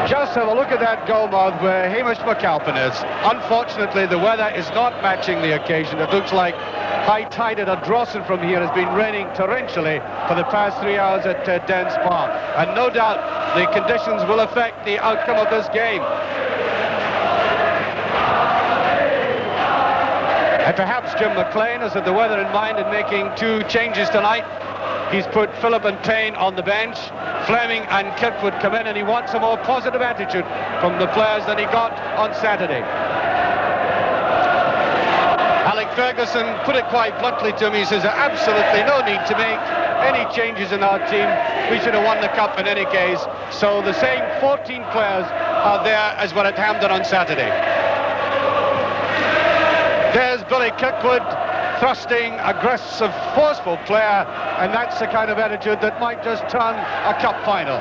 Just have a look at that goal mouth where Hamish McAlpin is. Unfortunately, the weather is not matching the occasion. It looks like high tide at Ardrossan from here has been raining torrentially for the past 3 hours at Dens Park. And no doubt the conditions will affect the outcome of this game. And perhaps Jim McLean has had the weather in mind in making 2 changes tonight. He's put Phillip and Payne on the bench. Fleming and Kirkwood come in, and he wants a more positive attitude from the players than he got on Saturday. Alec Ferguson put it quite bluntly to me. He says, absolutely no need to make any changes in our team. We should have won the cup in any case. So the same 14 players are there as were at Hampden on Saturday. There's Billy Kirkwood, thrusting, aggressive, forceful player, and that's the kind of attitude that might just turn a cup final.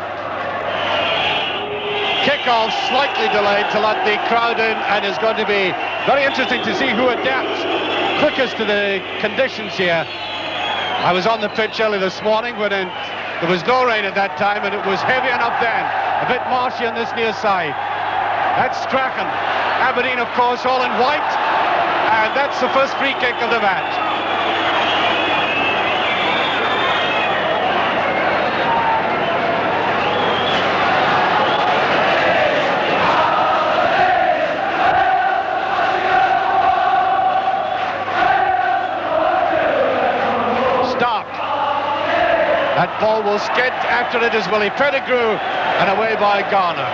Kick-off slightly delayed to let the crowd in, and it's going to be very interesting to see who adapts quickest to the conditions here. I was on the pitch early this morning when there was no rain at that time, and it was heavy enough then. A bit marshy on this near side. That's Strachan. Aberdeen, of course, all in white. And that's the first free kick of the match. Stark. That ball will skid. After it is Willie Pettigrew, and away by Garner.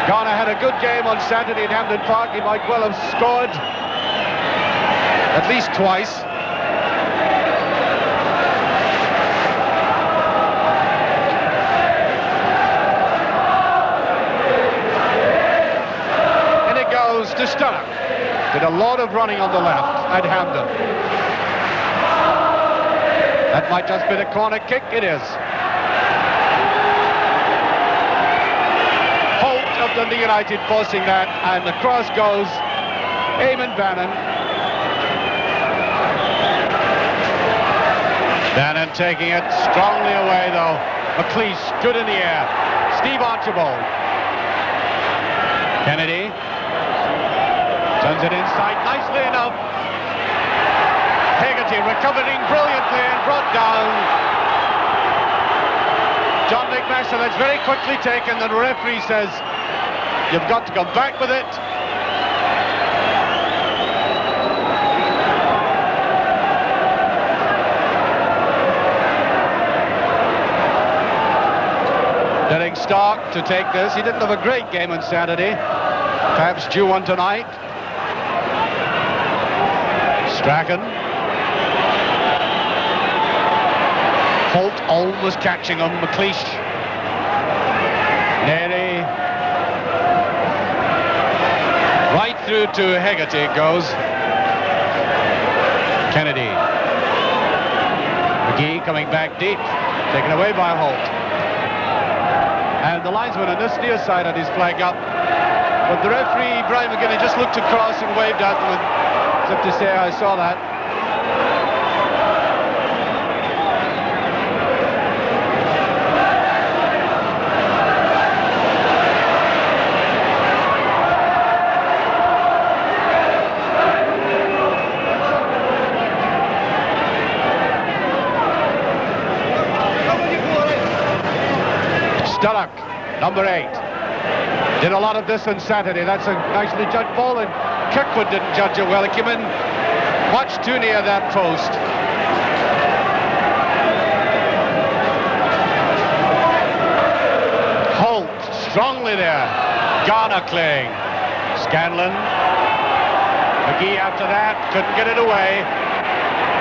Garner had a good game on Saturday at Hampden Park. He might well have scored at least twice. And it goes to Stark. Did a lot of running on the left at Hampden. That might just be the corner kick. It is. Of Dundee United forcing that, and the cross goes Eamon Bannon. Bannon taking it strongly away though. McLeish good in the air. Steve Archibald. Kennedy turns it inside nicely enough. Hegarty recovering brilliantly and brought down. John McMaster, that's very quickly taken. The referee says you've got to come back with it. Derek Stark to take this. He didn't have a great game on Saturday. Perhaps due one tonight. Strachan. Holt almost catching him. McLeish. Neri. Right through to Hegarty goes. Kennedy. McGee coming back deep. Taken away by Holt. And the linesman on this near side had his flag up. But the referee, Brian McGinney, just looked across and waved at them as if to say, I saw that. Sturrock, number 8. Did a lot of this on Saturday. That's a nicely judged ball, and Kirkwood didn't judge it well. He came in much too near that post. Holt, strongly there. Garner clearing. Scanlon. McGee after that, couldn't get it away.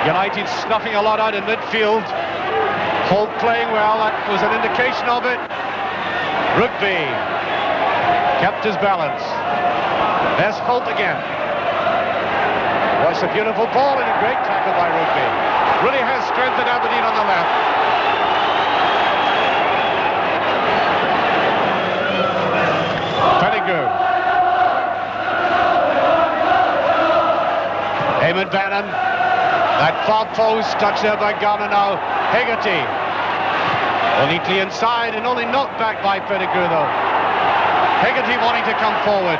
United snuffing a lot out in midfield. Holt playing well, that was an indication of it. Rugby kept his balance. There's Holt again. Was a beautiful ball and a great tackle by Rugby. Really has strength at Aberdeen on the left. Pettigrew. Eamon Bannon. That far post touched there by Garner now. Hegarty. Well, neatly inside and only knocked back by Pettigrew, though. Hegarty wanting to come forward.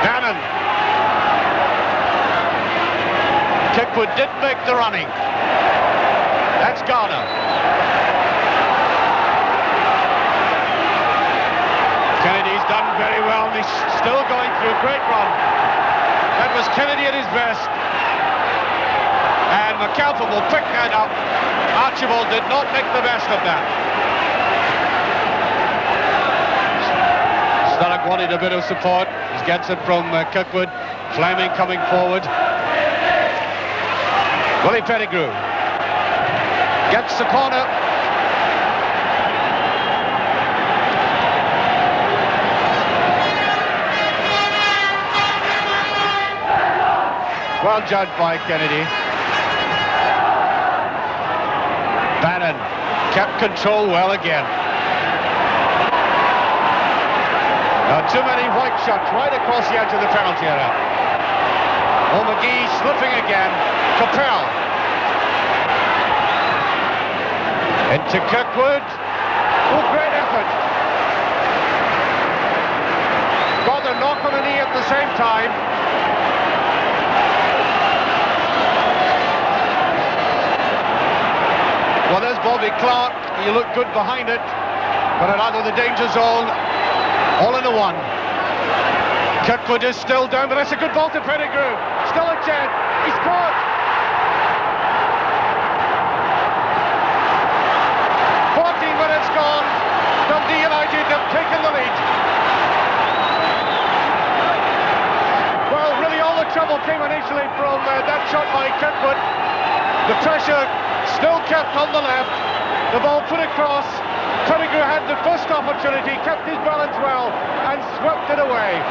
Bannon. Kirkwood did make the running. That's Garner. Kennedy's done very well. He's still going through a great run. That was Kennedy at his best. And McAlpin will pick that up. Archibald did not make the best of that. Sturrock wanted a bit of support. He gets it from Kirkwood. Fleming coming forward. Willie Pettigrew gets the corner. Well judged by Kennedy. Bannon kept control well again. Now too many white shots right across the edge of the penalty area. Oh, McGee slipping again. Capel. Into Kirkwood. Oh, great effort. Got a knock on the knee at the same time. Well, there's Bobby Clark. He looked good behind it, but out of the danger zone, all in the one. Kirkwood is still down, but that's a good ball to Pettigrew. Still a chance. He scored. Minutes gone. Dundee United have taken the lead. Well, really all the trouble came initially from that shot by Kirkwood. The pressure still kept on the left. The ball put across. Pettigrew had the first opportunity, kept his balance well, and swept it away.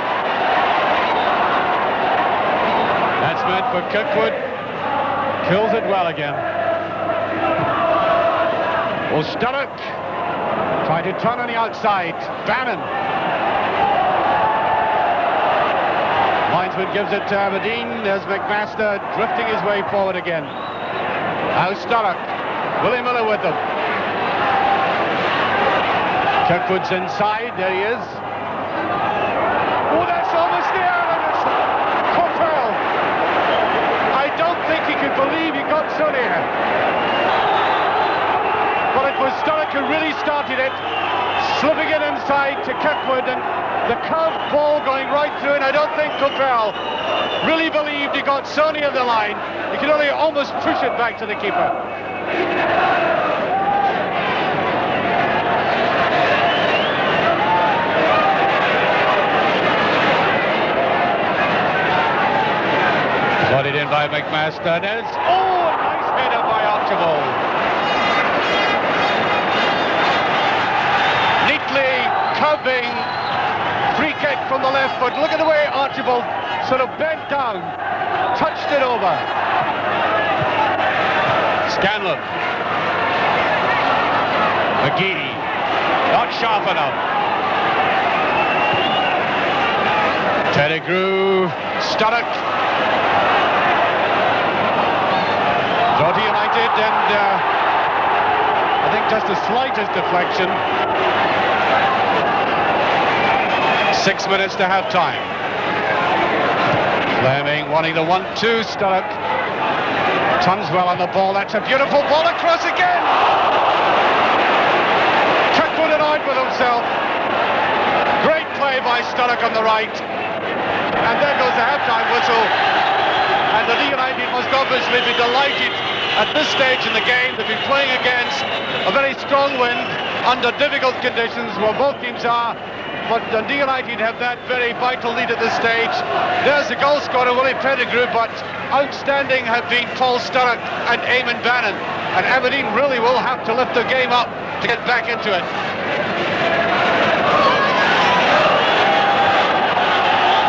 That's meant for Kirkwood. Kills it well again. Well, Sturrock tried to turn on the outside. Bannon. Linesman gives it to Aberdeen. There's McMaster drifting his way forward again. Now Sturrock. Willie Miller with them. Kirkwood's inside. There he is. Oh, that's almost there. And it's Coppell. I don't think he could believe he got so near. But it was Sturrock who really started it, slipping it inside to Kirkwood, and the curved ball going right through, and I don't think Coppell really believed he got so near the line. He could only almost push it back to the keeper. Slotted in by McMaster. There's, oh, a nice header by Archibald. Curving free kick from the left foot. Look at the way Archibald sort of bent down, touched it over. Scanlon. McGee, not sharp enough. Pettigrew, Sturrock. Doughty United, and I think just the slightest deflection. 6 minutes to half time. Fleming wanting the 1-2. Sturrock turns well on the ball. That's a beautiful ball across again. Kirkwood annoyed with himself. Great play by Sturrock on the right. And there goes the half-time whistle. And the United must obviously be delighted at this stage in the game. They've been playing against a very strong wind under difficult conditions where both teams are. But Dundee United have that very vital lead at this stage. There's the goal scorer, Willie Pettigrew, but outstanding have been Paul Sturrock and Eamon Bannon. And Aberdeen really will have to lift the game up to get back into it.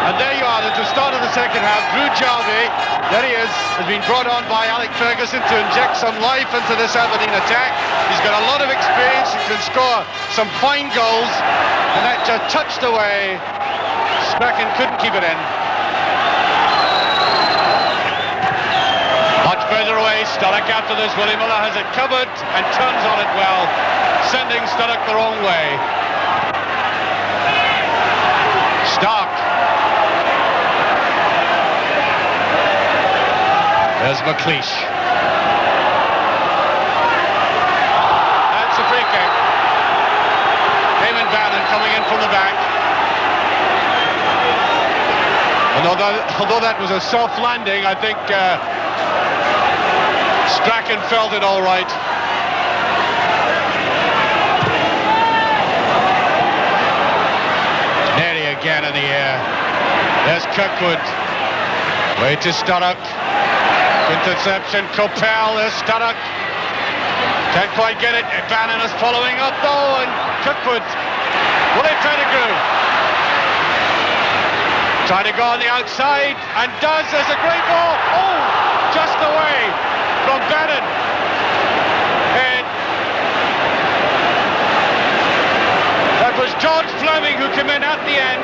And there you are, at the start of the second half. Drew Jarvie, there he is, has been brought on by Alec Ferguson to inject some life into this Aberdeen attack. He's got a lot of experience, he can score some fine goals. And that just touched away. Strachan couldn't keep it in. Much further other way. Sturrock after this. Willie Miller has it covered and turns on it well, sending Sturrock the wrong way. Stark. There's McLeish. That's a free kick. Eamon Bannon coming in from the back. Although that was a soft landing, I think Strachan felt it all right. Nearly again in the air. There's Kirkwood. Way to Sturrock. Interception. Coppell. There's Sturrock. Can't quite get it. Bannon is following up though, and Kirkwood. Will they try to groove? Trying to go on the outside, and does. There's a great ball. Oh, just away from Bannon. And that was George Fleming who came in at the end.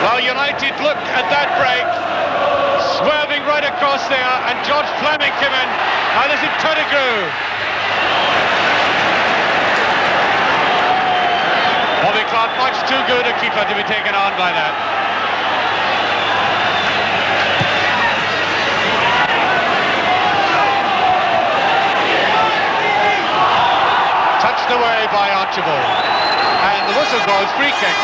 Well, United looked at that break, swerving right across there, and George Fleming came in. Now this is Pettigrew. Bobby Clark much too good a keeper to be taken on by that. Touched away by Archibald. And the whistle goes free kick.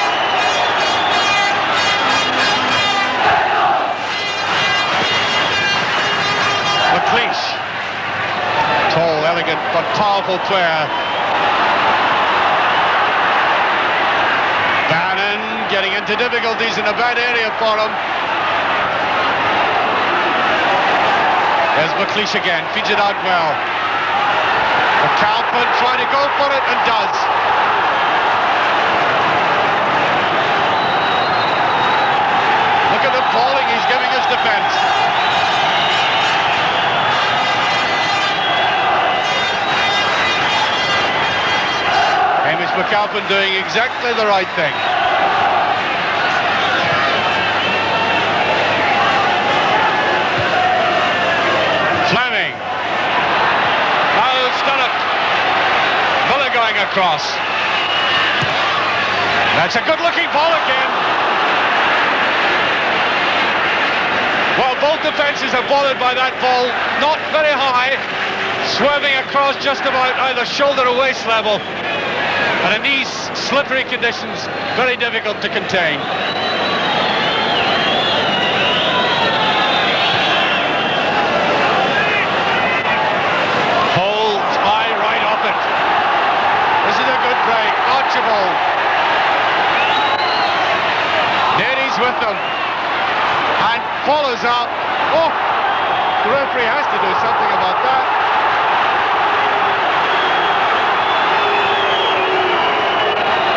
McLeish, tall, elegant, but powerful player. Bannon getting into difficulties in a bad area for him. There's McLeish again, feeds it out well. McAlpin trying to go for it and does. Look at the bowling he's giving his defence. Hamish McAlpin doing exactly the right thing. Fleming. Now Sturrock. Miller going across. That's a good-looking ball again. Well, both defences are bothered by that ball. Not very high. Swerving across just about either shoulder or waist level. And in these slippery conditions, very difficult to contain. Holds high right off it. This is a good break. Archibald. Neary's with them. And follows up. Oh, the referee has to do something about that.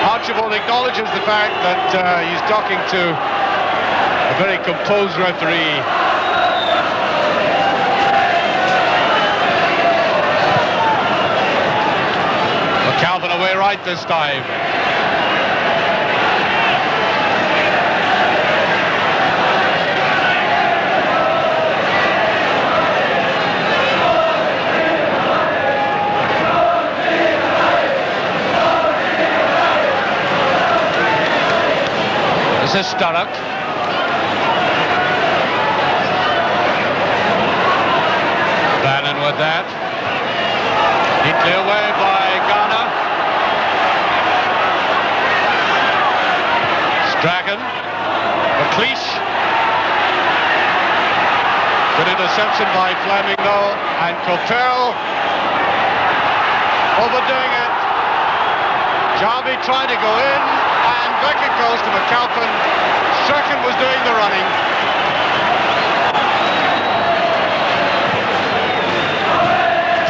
Archibald acknowledges the fact that he's talking to a very composed referee. McAlpin away right this time. This is Sturrock. Bannon with that. Neatly away by Garner. Strachan. McLeish. Good interception by Fleming though. And Coppell. Overdoing it. Jarvie trying to go in. And back it goes to McAlpin. Strachan was doing the running.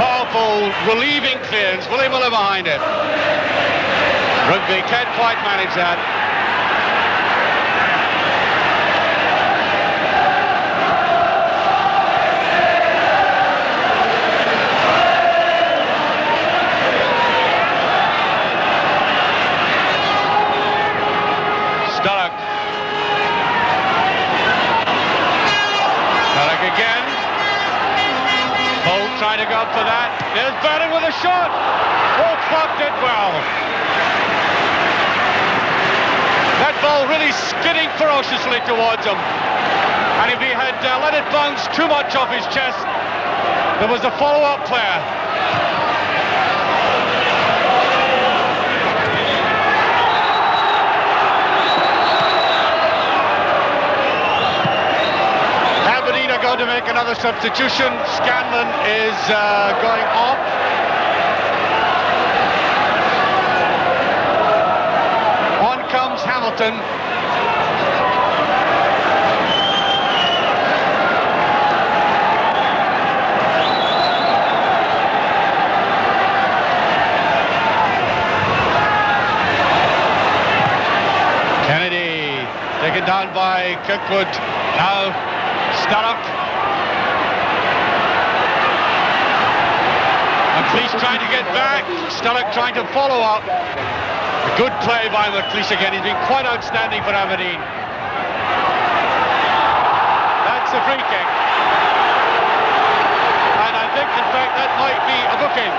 Powerful, relieving clearance. Willie Miller behind it. Rugby can't quite manage that. There's Bannon with a shot. Oh, Clark did well. That ball really skidding ferociously towards him. And if he had let it bounce too much off his chest, there was a follow-up player. Aberdeen are going to make another substitution. Scanlon is going off. On comes Hamilton. Kennedy taken down by Kirkwood. Now Sturrock. McLeish trying to get back. Sturrock trying to follow up. A good play by McLeish again. He's been quite outstanding for Aberdeen. That's a free kick. And I think, in fact, that might be a booking.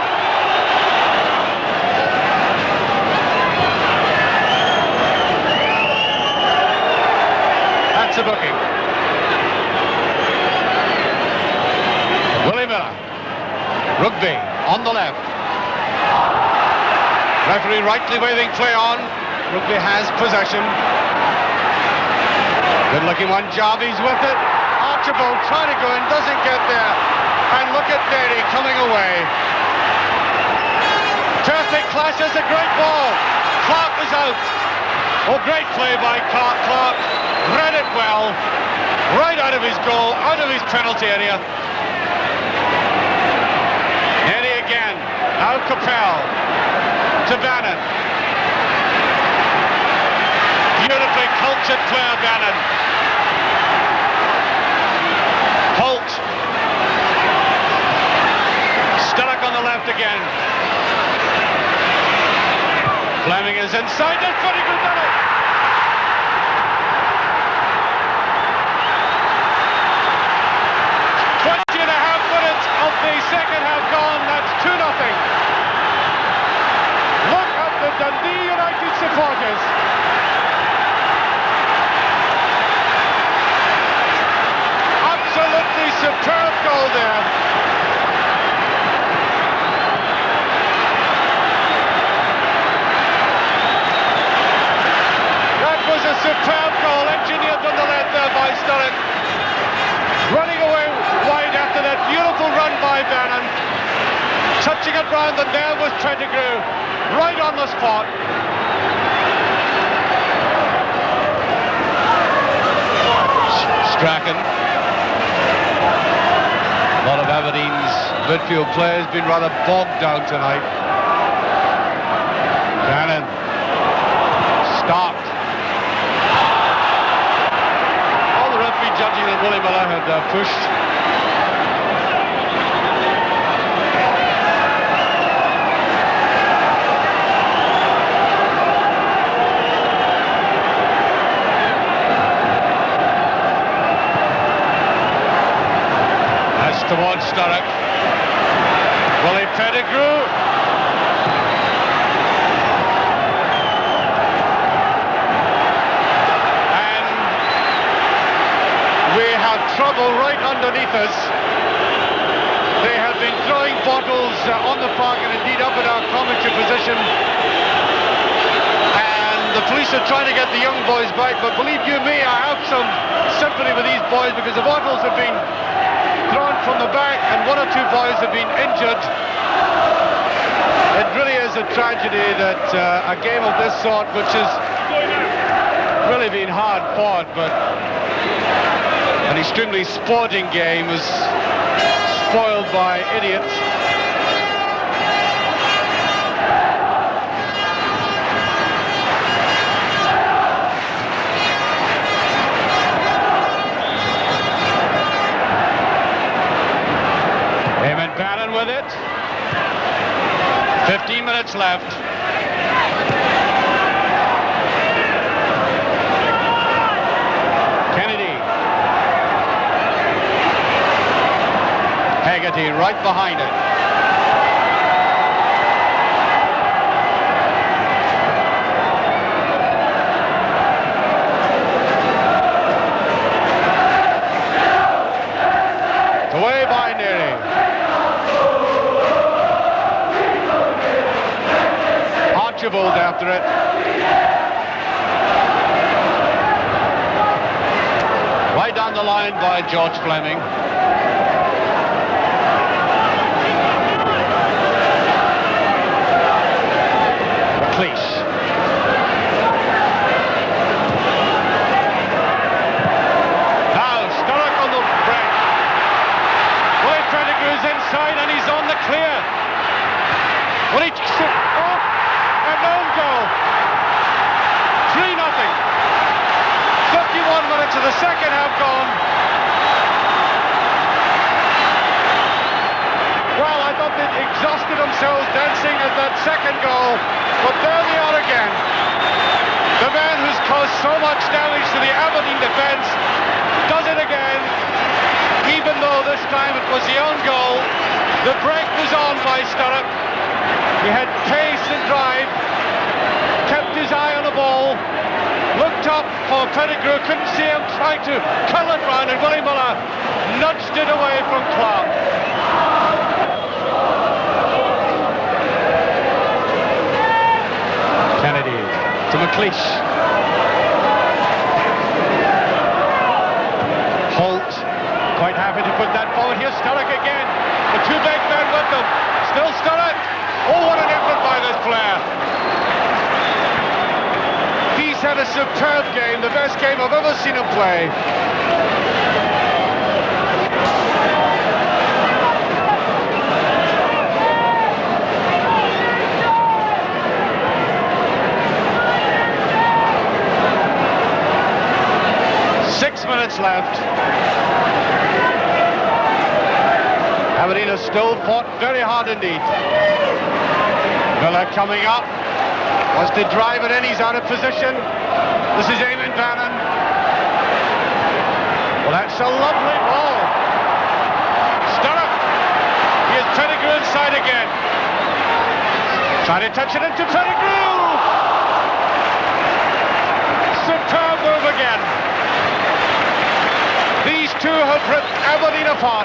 That's a booking. Willie Miller. Rugby on the left. Referee rightly waving play on. Rugby has possession. Good looking one. Jarvis with it. Archibald trying to go in, doesn't get there. And look at Derry coming away. Terrific clash. That's a great ball. Clark is out. Oh, great play by Clark. Clark read it well. Right out of his goal, out of his penalty area. Eddie again. Now Capel to Bannon. Beautifully cultured player, Bannon. Holt. Sturrock on the left again. Fleming is inside. That's pretty good, done it. Of the second half gone, that's 2-0. Look at the Dundee United supporters. Absolutely superb goal there. That was a superb goal, engineered on the left there by Sturrock. Running away wide after that beautiful run by Bannon. Touching it round the nail was Pettigrew. Right on the spot. Strachan. A lot of Aberdeen's midfield players been rather bogged down tonight. Bannon. Stopped. Judging that Willie Miller had pushed. That's towards Sturrock. Willie Pettigrew. Trouble right underneath us. They have been throwing bottles on the park and indeed up at our commentary position. And the police are trying to get the young boys back, but believe you me, I have some sympathy with these boys because the bottles have been thrown from the back and one or two boys have been injured. It really is a tragedy that a game of this sort, which has really been hard fought, but an extremely sporting game, was spoiled by idiots. Eamon Bannon with it. 15 minutes left. Haggerty right behind it. after it. Right down the line by George Fleming. McLeish. Now Sturrock on the break. Wade Pettigrew's inside and he's on the clear. Well, he an own goal. 3-0. 51 minutes of the second half gone. Well, I thought they'd exhausted themselves dancing at that second goal, but there they are again. The man who's caused so much damage to the Aberdeen defence does it again, even though this time it was the own goal. The break was on by Sturrock. He had pace and drive, kept his eye on the ball, looked up for Pettigrew, couldn't see him, tried to curl it round, and Willie Miller nudged it away from Clark. Kennedy to McLeish. Holt, quite happy to put that forward. Here's Sturrock again. The two big men with them. Still Sturrock. Oh, what an effort by this player. He's had a superb game, the best game I've ever seen him play. Minutes left. Aberdeen has still fought very hard indeed. Miller coming up, wants to drive it in, he's out of position. This is Eamon Bannon. Well, that's a lovely ball. Sturrock. Here's Pettigrew inside again. Trying to touch it into Pettigrew. Superb move again. These two have ripped Aberdeen apart.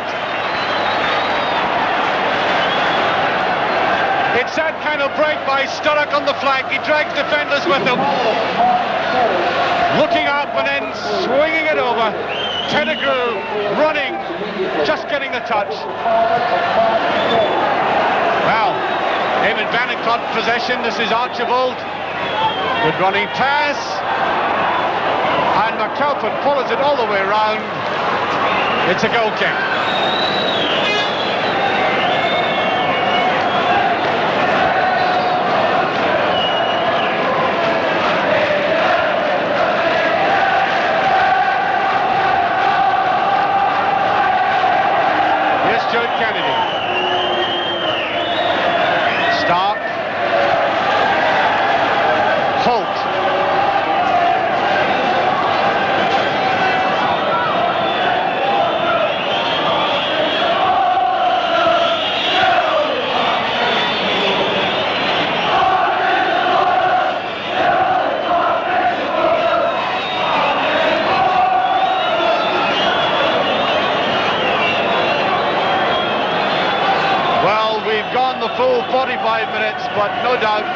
It's that kind of break by Sturrock on the flank. He drags defenders with him. Looking up and then swinging it over. Pettigrew running, just getting the touch. Well, Eamon Bannon caught possession. This is Archibald. Good running pass. And McAlpin follows it all the way around. It's a goal kick. Here's Stuart Kennedy. Stark. Holt. Full 45 minutes, but no doubt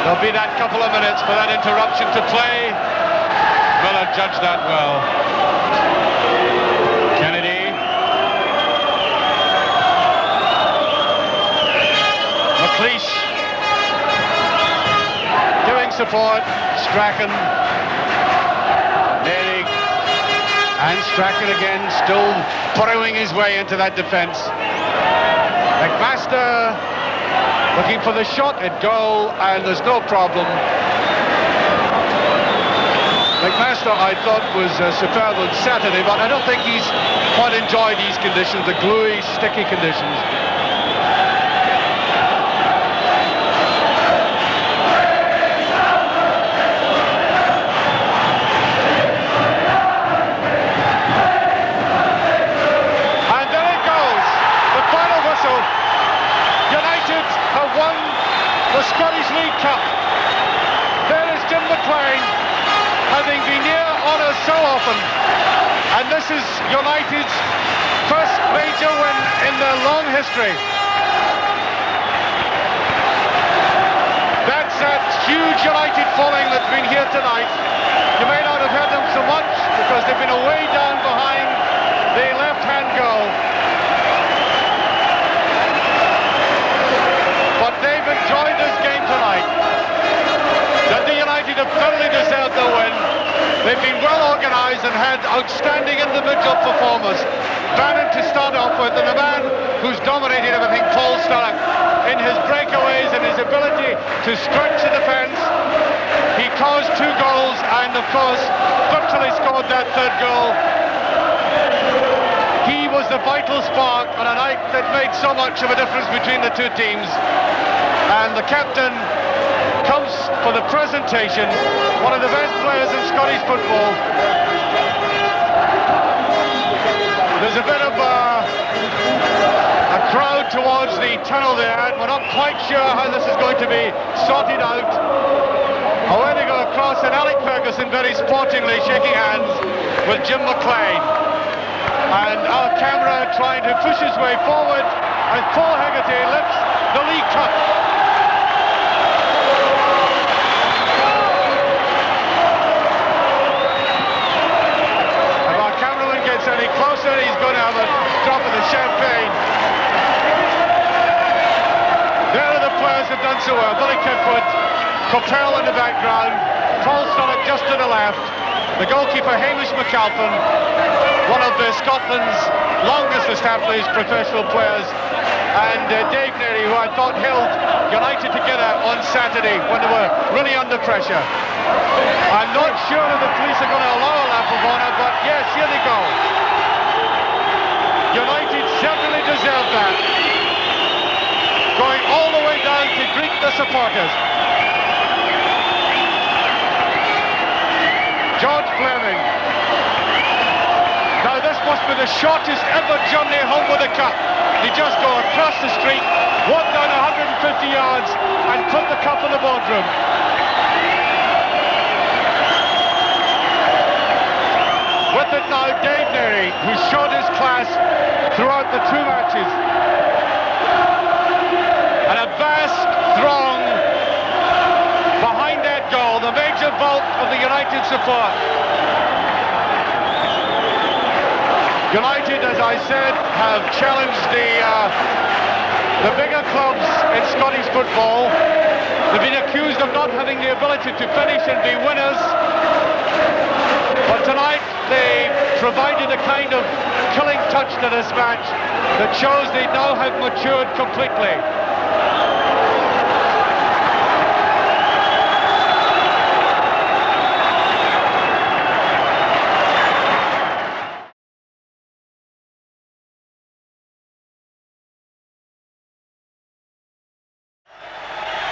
there'll be that couple of minutes for that interruption to play. Miller judged that well. Kennedy. McLeish. Giving support. Strachan. Nailing. And Strachan again, still burrowing his way into that defence. McMaster looking for the shot at goal, and there's no problem. McMaster, I thought, was superb on Saturday, but I don't think he's quite enjoyed these conditions, the gluey, sticky conditions. The Scottish League Cup. There is Jim McLean, having been near honours so often, and this is United's first major win in their long history. That's at been here tonight. You may not have heard them so much because they've been away down behind the left-hand goal. But they've enjoyed this game tonight. Dundee United have thoroughly deserved their win. They've been well organised and had outstanding individual performers. Bannon to start off with, and the man who's dominated everything, Paul Sturrock, in his breakaways and his ability to stretch the defence. He caused 2 goals and, of course, virtually scored that 3rd goal. He was the vital spark on a night that made so much of a difference between the 2 teams. And the captain comes for the presentation, one of the best players in Scottish football. There's a bit of a crowd towards the tunnel there, and we're not quite sure how this is going to be sorted out. Away they go across, and Alec Ferguson very sportingly shaking hands with Jim McLean. And our camera trying to push his way forward as Paul Hegarty lifts the League Cup. Any closer, he's going to have a drop of the champagne. There are the players who've done so well. Billy Kitwood, Coppell in the background, Paul Sturrock just to the left, the goalkeeper Hamish McAlpin, one of Scotland's longest established professional players, and Dave Neary, who I thought held United together on Saturday when they were really under pressure. I'm not sure if the police are going to allow a lap of honour, but yes, here they go. United certainly deserved that. Going all the way down to greet the supporters. George Fleming. Now this must be the shortest ever journey home with a cup. You just go across the street, walk down 150 yards and put the cup in the boardroom. With it now, Dave Neary, who showed his class throughout the 2 matches. And a vast throng behind that goal, the major bulk of the United support. United, as I said, have challenged the bigger clubs in Scottish football. They've been accused of not having the ability to finish and be winners. But tonight they provided a kind of killing touch to this match that shows they now have matured completely.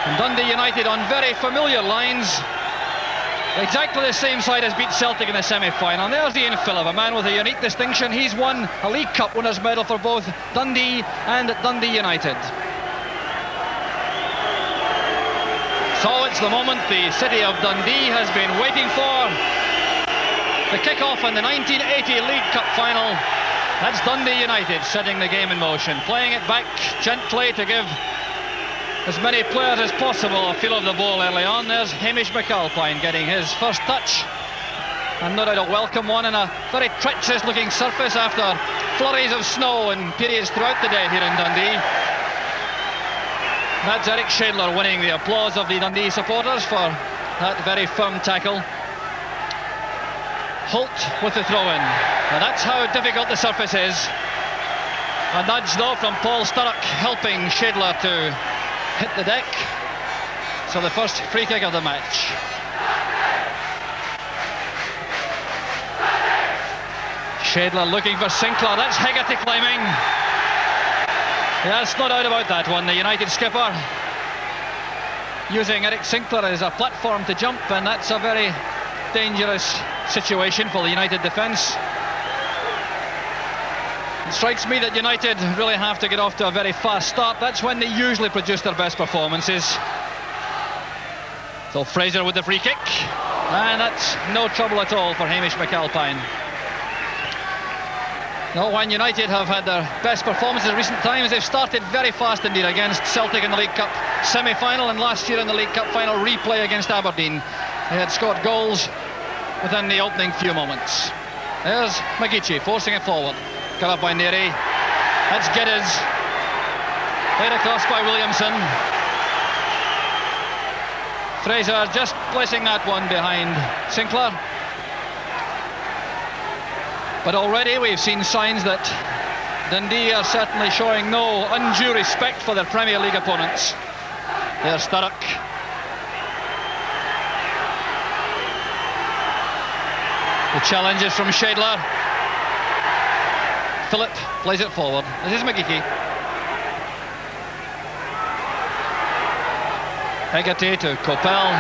And Dundee United on very familiar lines. Exactly the same side as beat Celtic in the semi-final. And there's Ian Phillip, a man with a unique distinction. He's won a League Cup winners' medal for both Dundee and Dundee United. So it's the moment the city of Dundee has been waiting for. The kick-off in the 1980 League Cup final. That's Dundee United setting the game in motion, playing it back gently to give as many players as possible a feel of the ball early on. There's Hamish McAlpine getting his first touch, and no doubt a welcome one, in a very treacherous looking surface after flurries of snow and periods throughout the day here in Dundee. That's Eric Shadler winning the applause of the Dundee supporters for that very firm tackle. Holt with the throw-in, and that's how difficult the surface is. A nudge though from Paul Sturrock helping Shadler to hit the deck. So the first free kick of the match. Shadler looking for Sinclair. That's Hegarty climbing. Yes, no doubt about that one. The United skipper using Eric Sinclair as a platform to jump, and that's a very dangerous situation for the United defence. It strikes me that United really have to get off to a very fast start. That's when they usually produce their best performances. So Fraser with the free kick, and that's no trouble at all for Hamish McAlpine. No, when United have had their best performances in recent times, they've started very fast indeed against Celtic in the League Cup semi-final, and last year in the League Cup final replay against Aberdeen. They had scored goals within the opening few moments. There's McGeechy forcing it forward. Cut up by Neary. That's Geddes. Played across by Williamson. Fraser just placing that one behind Sinclair. But already we've seen signs that Dundee are certainly showing no undue respect for their Premier League opponents. There's Sturrock. The challenge is from Shadler. Phillip plays it forward. This is McGeechy. Hegarty to Coppell.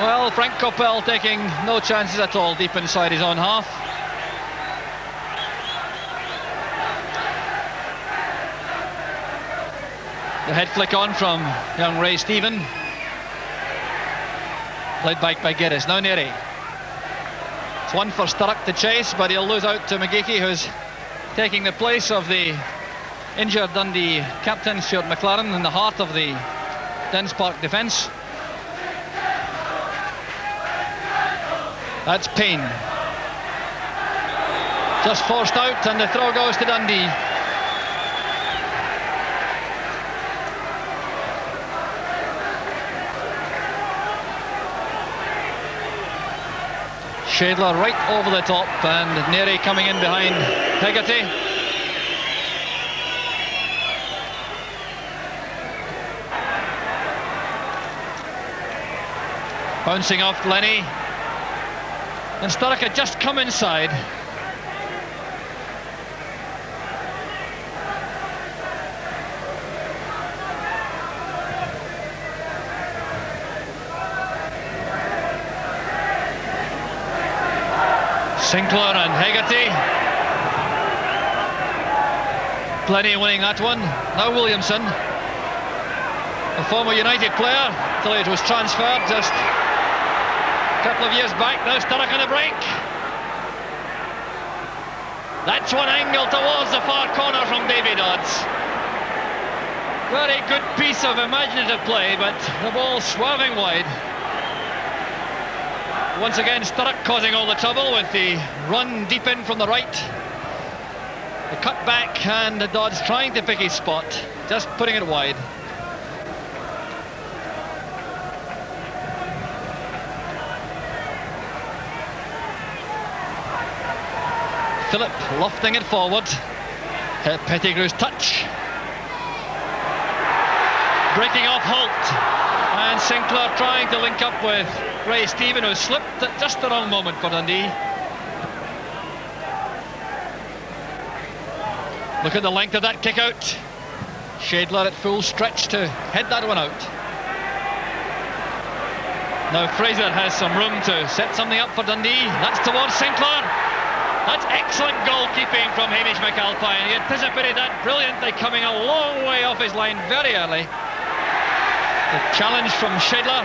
Well, Frank Coppell taking no chances at all deep inside his own half. The head flick on from young Ray Stephen. Played back by Geddes. Now Neary. It's one for Sturrock to chase, but he'll lose out to McGeechy, who's taking the place of the injured Dundee captain, Stuart McLaren, in the heart of the Dens Park defence. That's Payne. Just forced out, and the throw goes to Dundee. Shadler right over the top, and Neary coming in behind Hegarty. Bouncing off Lenny. And Sturrock had just come inside. Sinclair and Hegarty. Plenty winning that one. Now Williamson, a former United player, till it was transferred just a couple of years back. Now Sturrock on the break. That's one angle towards the far corner from Davy Dodds. Very good piece of imaginative play, but the ball swerving wide. Once again, Sturrock causing all the trouble with the run deep in from the right. The cut back, and Dodds trying to pick his spot, just putting it wide. Phillip lofting it forward. Pettigrew's touch. Breaking off Holt. And Sinclair trying to link up with Ray Stephen, who slipped at just the wrong moment for Dundee. Look at the length of that kick out. Shadler at full stretch to head that one out. Now Fraser has some room to set something up for Dundee. That's towards Sinclair. That's excellent goalkeeping from Hamish McAlpine. He anticipated that brilliantly, coming a long way off his line very early. The challenge from Shadler.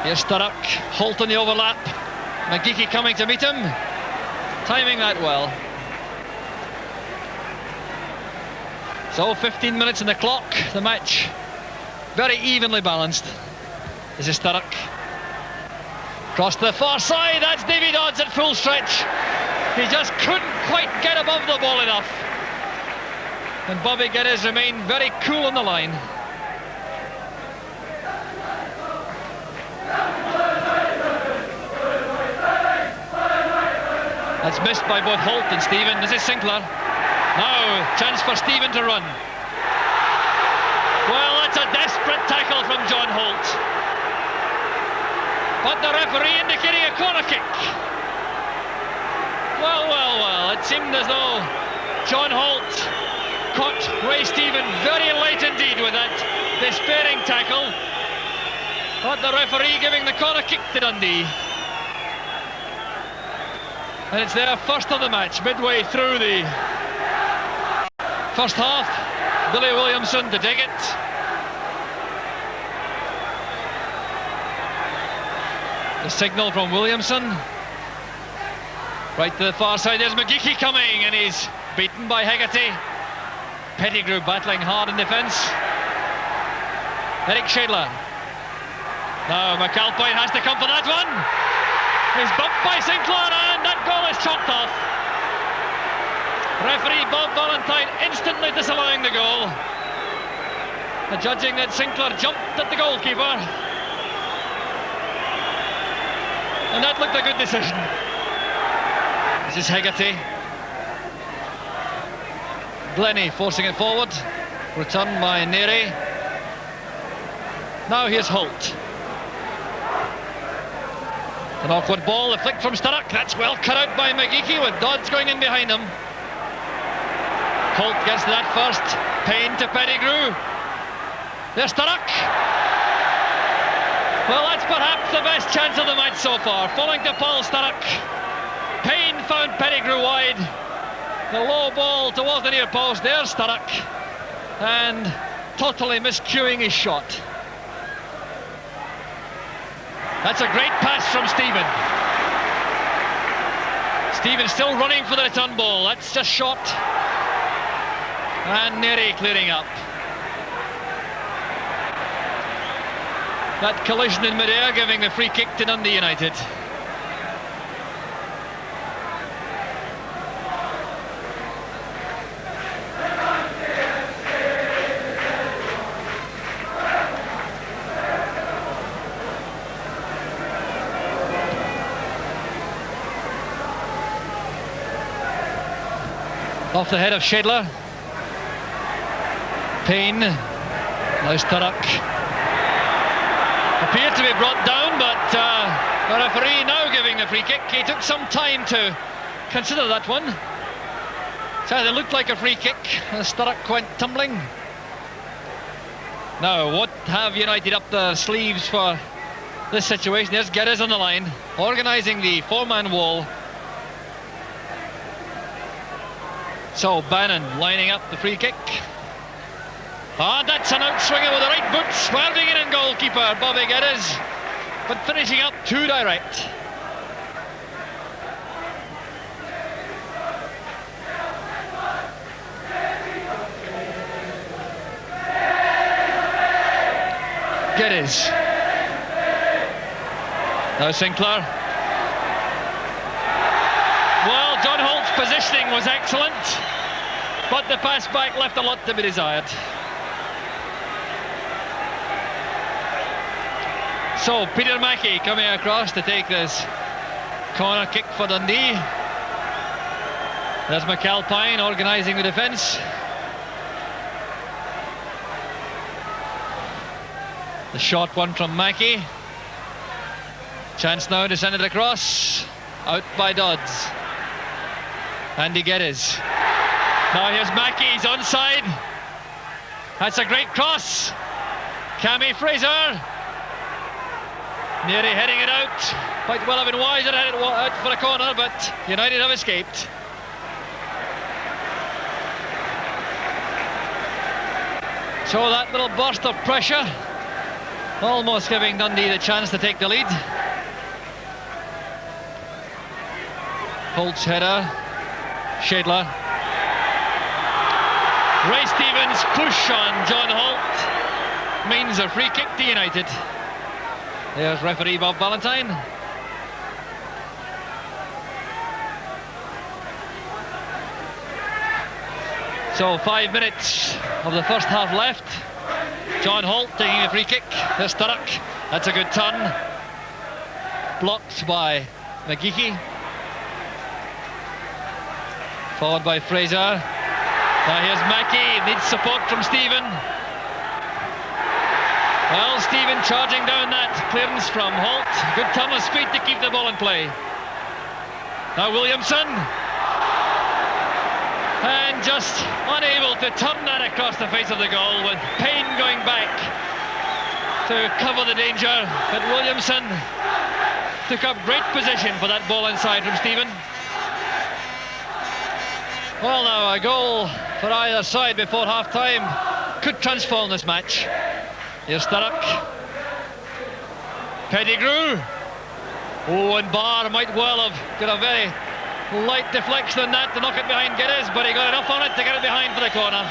Here's Sturrock, Holt on the overlap. McGeechy coming to meet him. Timing that well. So 15 minutes in the clock. The match very evenly balanced. This is Sturrock. Cross to the far side. That's Davy Dodds at full stretch. He just couldn't quite get above the ball enough. And Bobby Geddes remained very cool on the line. That's missed by both Holt and Stephen. This is Sinclair. Now, chance for Stephen to run. Well, that's a desperate tackle from John Holt. But the referee indicating a corner kick. Well, it seemed as though John Holt caught Ray Stephen very late indeed with that despairing tackle. But the referee giving the corner kick to Dundee. And it's their first of the match, midway through the first half. Billy Williamson to take it. The signal from Williamson. Right to the far side, there's McGeechy coming, and he's beaten by Hegarty. Pettigrew battling hard in defence. Eric Shedler. Now McAlpine has to come for that one. He's bumped by Sinclair, and that goal is chalked off. Referee Bob Valentine instantly disallowing the goal, judging that Sinclair jumped at the goalkeeper, and that looked a good decision. This is Hegarty. Glennie forcing it forward. Returned by Neri. Now here's Holt. An awkward ball, a flick from Sturrock. That's well cut out by McGeechy with Dodds going in behind him. Holt gets to that first. Payne to Pettigrew. There's Sturrock. Well, that's perhaps the best chance of the match so far. Falling to Paul Sturrock. Payne found Pettigrew wide. The low ball towards the near post. There's Sturrock. And totally miscuing his shot. That's a great pass from Stephen. Stephen still running for the return ball. That's just shot. And Neri clearing up. That collision in mid-air giving the free kick to Dundee United. Off the head of Shedler. Payne. Now Sturrock. Appeared to be brought down, but the referee now giving the free kick. He took some time to consider that one. So it looked like a free kick as Sturrock went tumbling. Now, what have United up their sleeves for this situation? There's Geddes on the line, organising the four-man wall. So Bannon lining up the free kick. That's an outswinger with the right boot, swerving in goalkeeper Bobby Geddes, but finishing up too direct. Geddes. Now Sinclair. Well, John Holt's positioning was excellent, but the pass back left a lot to be desired. So Peter Mackey coming across to take this corner kick for Dundee. There's McAlpine organising the defence. The short one from Mackey. Chance now to send it across. Out by Dodds. Andy Geddes. Now here's Mackey, he's onside. That's a great cross. Cammy Fraser. Neri heading it out. Might well have been wiser to head it out for a corner, but United have escaped. So that little burst of pressure, almost giving Dundee the chance to take the lead. Holt's header. Shedler. Ray Stevens' push on John Holt means a free kick to United. There's referee Bob Valentine. So 5 minutes of the first half left. John Holt taking a free kick. There's Sturrock. That's a good turn. Blocked by McGeechy. Followed by Fraser. Now here's Mackey. Needs support from Stephen. Well, Stephen charging down that clearance from Holt. Good turn of speed to keep the ball in play. Now Williamson. And just unable to turn that across the face of the goal with Payne going back to cover the danger. But Williamson took up great position for that ball inside from Stephen. Well, now a goal for either side before half-time could transform this match. Here's Sturrock. Pettigrew. Oh, and Barr might well have got a very Light deflection on that to knock it behind Geddes, but he got enough on it to get it behind for the corner.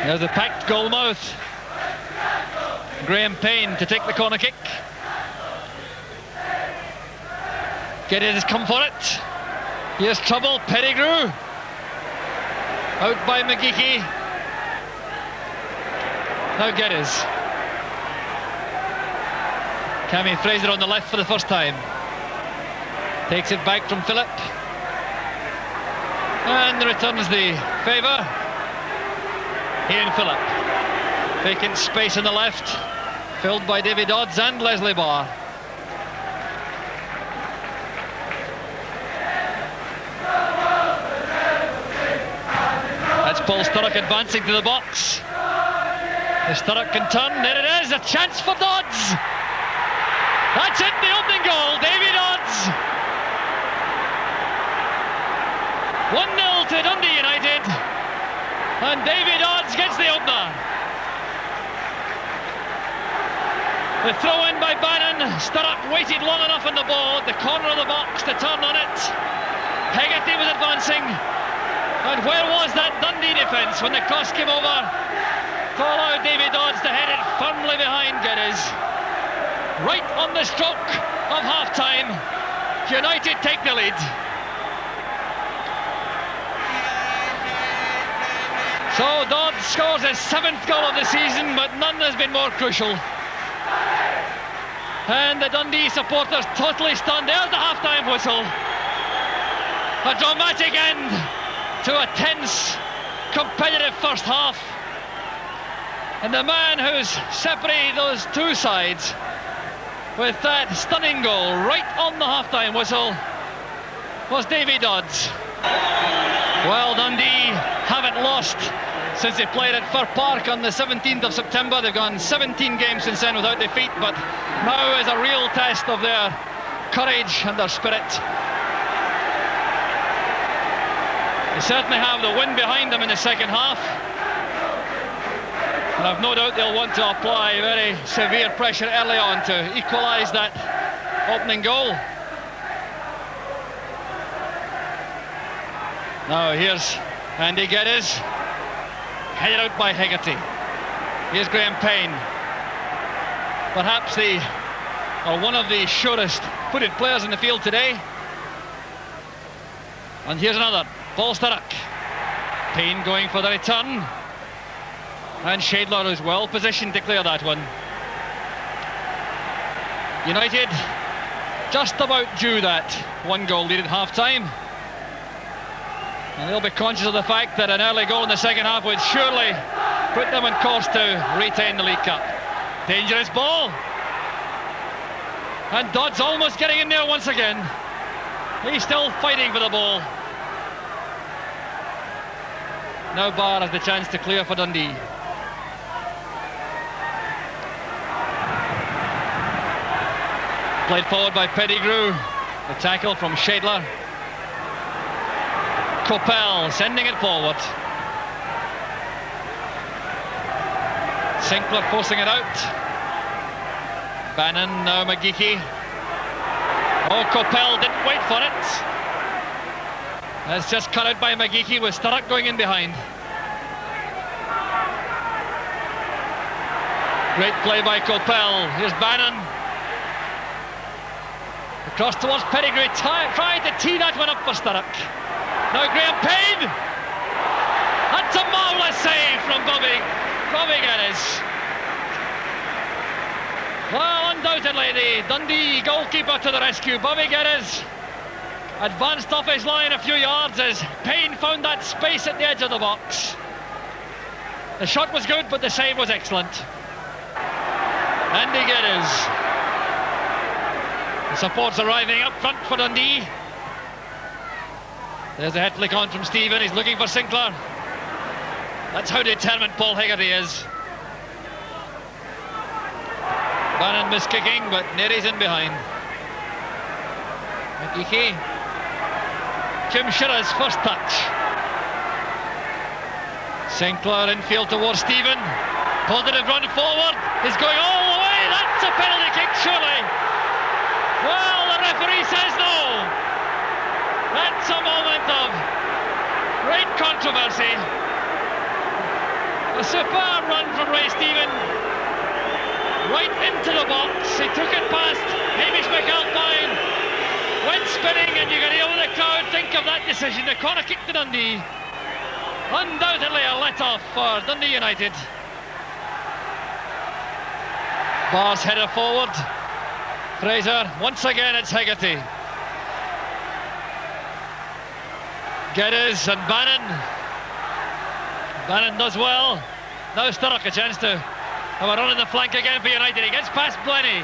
There's the packed goal mouth. Graham Payne to take the corner kick. Geddes has come for it. Here's trouble, Pettigrew. Out by McGeechy. Now Geddes. Cammy Fraser on the left for the first time. Takes it back from Phillip. And returns the favour. Ian Phillip. Vacant space on the left. Filled by Davy Dodds and Leslie Barr. That's Paul Sturrock advancing to the box. The Sturrock can turn. There it is. A chance for Dodds. That's it. The opening goal. Davy Dodds. 1-0 to Dundee United. And Davy Dodds gets the opener. The throw in by Bannon. Sturrock waited long enough on the ball at the corner of the box to turn on it. Hegarty was advancing. And where was that Dundee defence when the cross came over to allow Davy Dodds to head it firmly behind Geddes? Right on the stroke of half-time, United take the lead. So Dodds scores his 7th goal of the season, but none has been more crucial. And the Dundee supporters totally stunned. There's the half-time whistle. A dramatic end to a tense, competitive first half. And the man who's separated those two sides with that stunning goal right on the half-time whistle was Davy Dodds. Well, Dundee haven't lost since they played at Fir Park on the 17th of September. They've gone 17 games since then without defeat, but now is a real test of their courage and their spirit. They certainly have the wind behind them in the second half, and I've no doubt they'll want to apply very severe pressure early on to equalise that opening goal. Now here's Andy Geddes, headed out by Hegarty. Here's Graham Payne, perhaps one of the surest footed players in the field today. And here's another, Paul Sturrock. Payne going for the return, and Shadler is well positioned to clear that one. United just about due that 1 goal lead at half-time. And they'll be conscious of the fact that an early goal in the second half would surely put them on course to retain the League Cup. Dangerous ball. And Dodds almost getting in there once again. He's still fighting for the ball. Now Barr has the chance to clear for Dundee. Played forward by Pettigrew. The tackle from Shadler. Coppell sending it forward. Sinclair forcing it out. Bannon, now McGeechy. Oh, Coppell didn't wait for it. That's just cut out by McGeechy with Sturrock going in behind. Great play by Coppell. Here's Bannon. Across towards Pettigrew, trying to tee that one up for Sturrock. Now Graham Payne. That's a marvellous save from Bobby Geddes. Well, undoubtedly the Dundee goalkeeper to the rescue. Bobby Geddes advanced off his line a few yards as Payne found that space at the edge of the box. The shot was good, but the save was excellent. Andy Geddes. The support's arriving up front for Dundee. There's a head flick on from Stephen. He's looking for Sinclair. That's how determined Paul Hegarty is. Bannon miskicking, but Nery's in behind. McGeechy. Kim Shearer's first touch. Sinclair infield towards Stephen. Positive run forward. He's going all the way. That's a penalty kick, surely. Well, the referee says no. That's a moment of great controversy. A superb run from Ray Stephen. Right into the box. He took it past Hamish McAlpine. Went spinning, and you can hear the crowd think of that decision. The corner kick to Dundee. Undoubtedly a let-off for Dundee United. Barr's header forward. Fraser, once again it's Hegarty. Geddes and Bannon. Bannon does well. Now Sturrock a chance to have a run in the flank again for United. He gets past Blenny.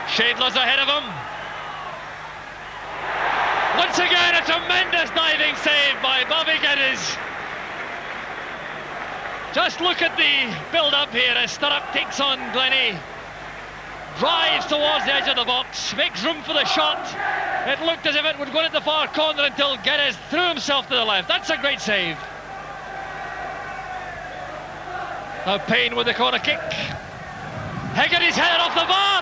Shadler's ahead of him. Once again a tremendous diving save by Bobby Geddes. Just look at the build-up here as Sturrock takes on Glennie. Drives towards the edge of the box, makes room for the shot. It looked as if it would go into the far corner until Geddes threw himself to the left. That's a great save. Now Payne with the corner kick. Hegarty's headed off the bar.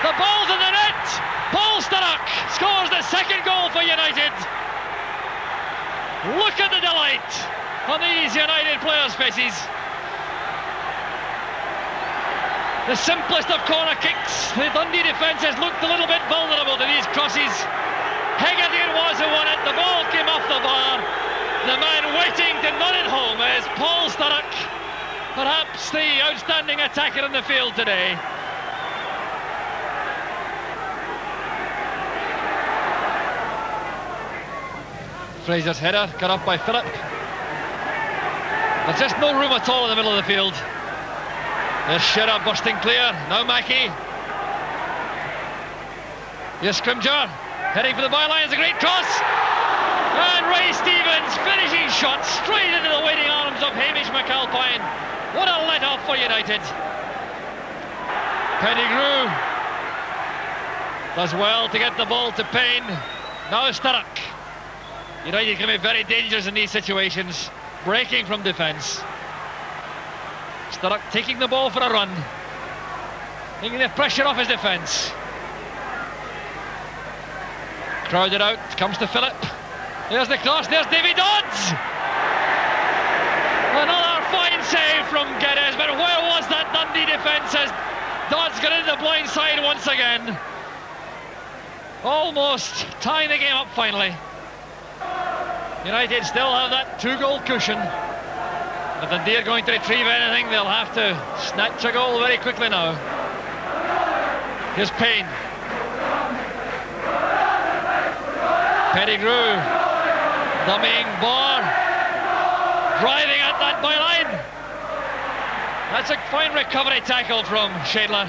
The ball's in the net. Paul Sturrock scores the second goal for United. Look at the delight on these United players' faces. The simplest of corner kicks. The Dundee defence has looked a little bit vulnerable to these crosses. Hegarty was who won it. The ball came off the bar. The man waiting to nut it home is Paul Sturrock, perhaps the outstanding attacker in the field today. Fraser's header cut off by Phillip. There's just no room at all in the middle of the field. There's Shearer busting clear. Now Mackie. Here's Scrimgeour heading for the byline. It's a great cross. And Ray Stevens finishing shot straight into the waiting arms of Hamish McAlpine. What a let-off for United. Pettigrew does well to get the ball to Payne. Now Sturrock. United can be very dangerous in these situations, breaking from defence. Sturrock taking the ball for a run, taking the pressure off his defence. Crowded out, comes to Phillip. There's the cross, there's Davy Dodds! Another fine save from Geddes, but where was that Dundee defence as Dodds got into the blind side once again? Almost tying the game up finally. United still have that 2-goal cushion. If Dundee are going to retrieve anything, they'll have to snatch a goal very quickly now. Here's Payne. Pettigrew dummying Barr, driving at that byline. That's a fine recovery tackle from Shadler.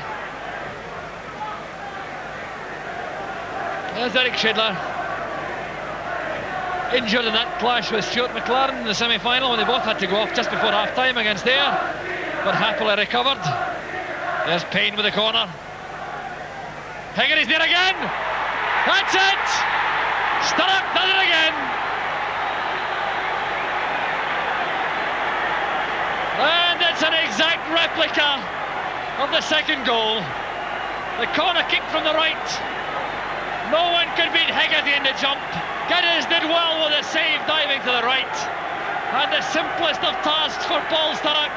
There's Eric Shadler, injured in that clash with Stuart McLaren in the semi-final when they both had to go off just before half-time against Ayr, but happily recovered. There's Payne with the corner. Hegarty's there again. That's it. Sturrock does it again. And it's an exact replica of the second goal. The corner kick from the right. No one could beat Hegarty in the jump. Geddes did well with a save diving to the right. And the simplest of tasks for Paul Sturrock.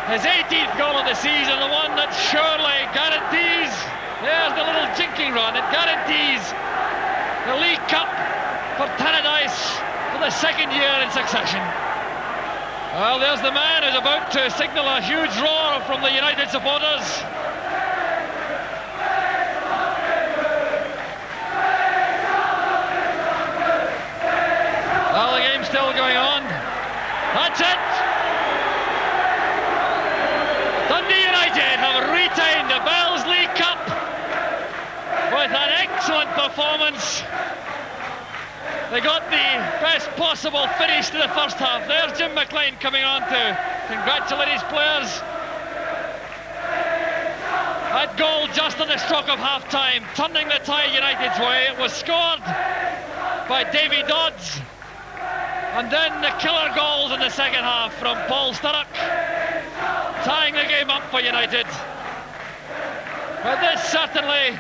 His 18th goal of the season, the one that surely guarantees, there's the little jinking run, it guarantees the League Cup for Tannadice for the second year in succession. Well, there's the man who's about to signal a huge roar from the United supporters. Well, the game's still going on. That's it. Dundee United have retained the Bells League Cup with an excellent performance. They got the best possible finish to the first half. There's Jim McLean coming on to congratulate his players. That goal just at the stroke of half-time, turning the tide United's way. It was scored by Davy Dodds. And then the killer goals in the second half from Paul Sturrock tying the game up for United. But this certainly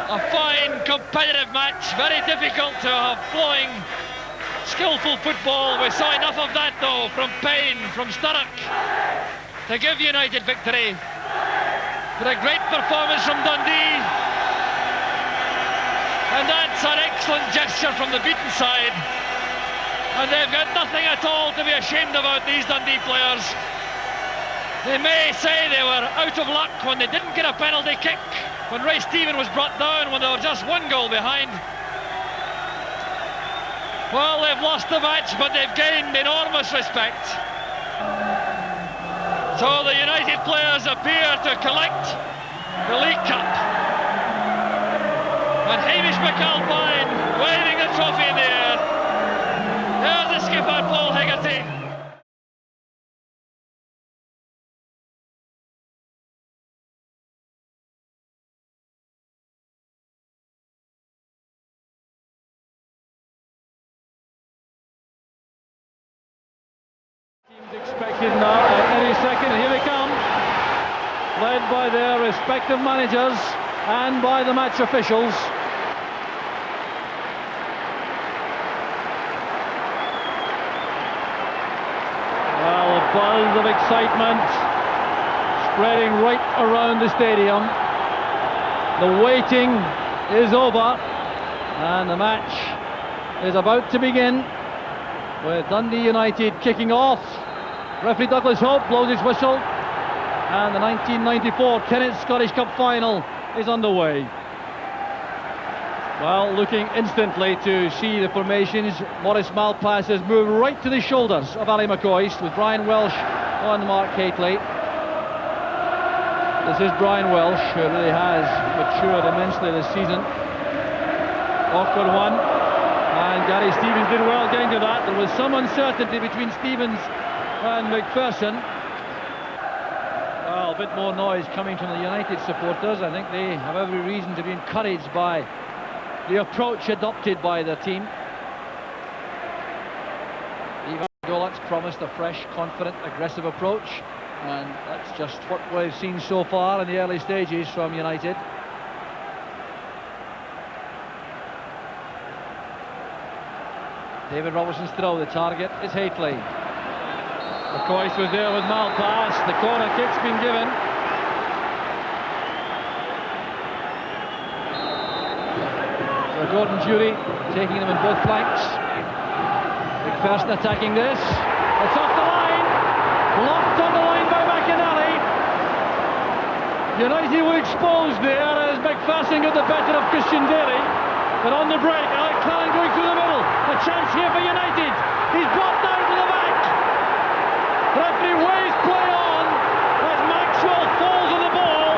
a fine competitive match, very difficult to have flowing, skillful football. We saw enough of that though from Payne, from Sturrock, to give United victory. But a great performance from Dundee, and that's an excellent gesture from the beaten side, and they've got nothing at all to be ashamed about, these Dundee players. They may say they were out of luck when they didn't get a penalty kick, when Ray Stephen was brought down when they were just one goal behind. Well, they've lost the match, but they've gained enormous respect. So the United players appear to collect the League Cup. And Hamish McAlpine waving the trophy in the air. There's the skipper, Paul Hegarty. Expected now at any second, and here they come, led by their respective managers and by the match officials. Well, a buzz of excitement spreading right around the stadium. The waiting is over and the match is about to begin, with Dundee United kicking off. Referee Douglas Hope blows his whistle, and the 1994 Kennett Scottish Cup final is underway. Well, looking instantly to see the formations, Maurice Malpass has moved right to the shoulders of Ali McCoist, with Brian Welsh on Mark Hateley. This is Brian Welsh, who really has matured immensely this season. Awkward one, and Gary Stevens did well getting to that. There was some uncertainty between Stevens and McPherson. Well, a bit more noise coming from the United supporters. I think they have every reason to be encouraged by the approach adopted by their team. Ivan Golak's promised a fresh, confident, aggressive approach, and that's just what we've seen so far in the early stages from United. David Robertson's throw, the target is Hateley. McCoist was there with Malpass. The corner kick's been given. So Gordon Jury taking them in both flanks. McPherson attacking this. It's off the line. Blocked on the line by McInally. United were exposed there as McPherson got the better of Christian Daly. But on the break, Alec Callan going through the middle. A chance here for United. He's brought down to the back. Referee waves play on as Maxwell falls on the ball,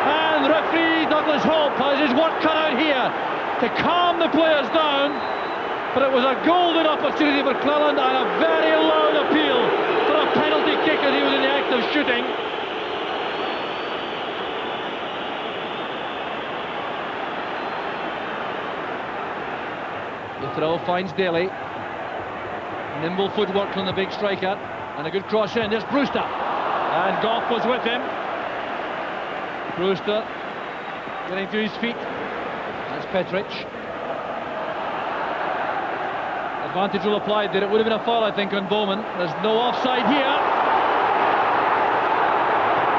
and referee Douglas Hope has his work cut out here to calm the players down. But it was a golden opportunity for Cleland and a very loud appeal for a penalty kick as he was in the act of shooting. The throw finds Daly. Nimble footwork from the big striker. And a good cross in, there's Brewster. And Gough was with him. Brewster getting to his feet. That's Petric. Advantage will apply there. It would have been a foul, I think, on Bowman. There's no offside here.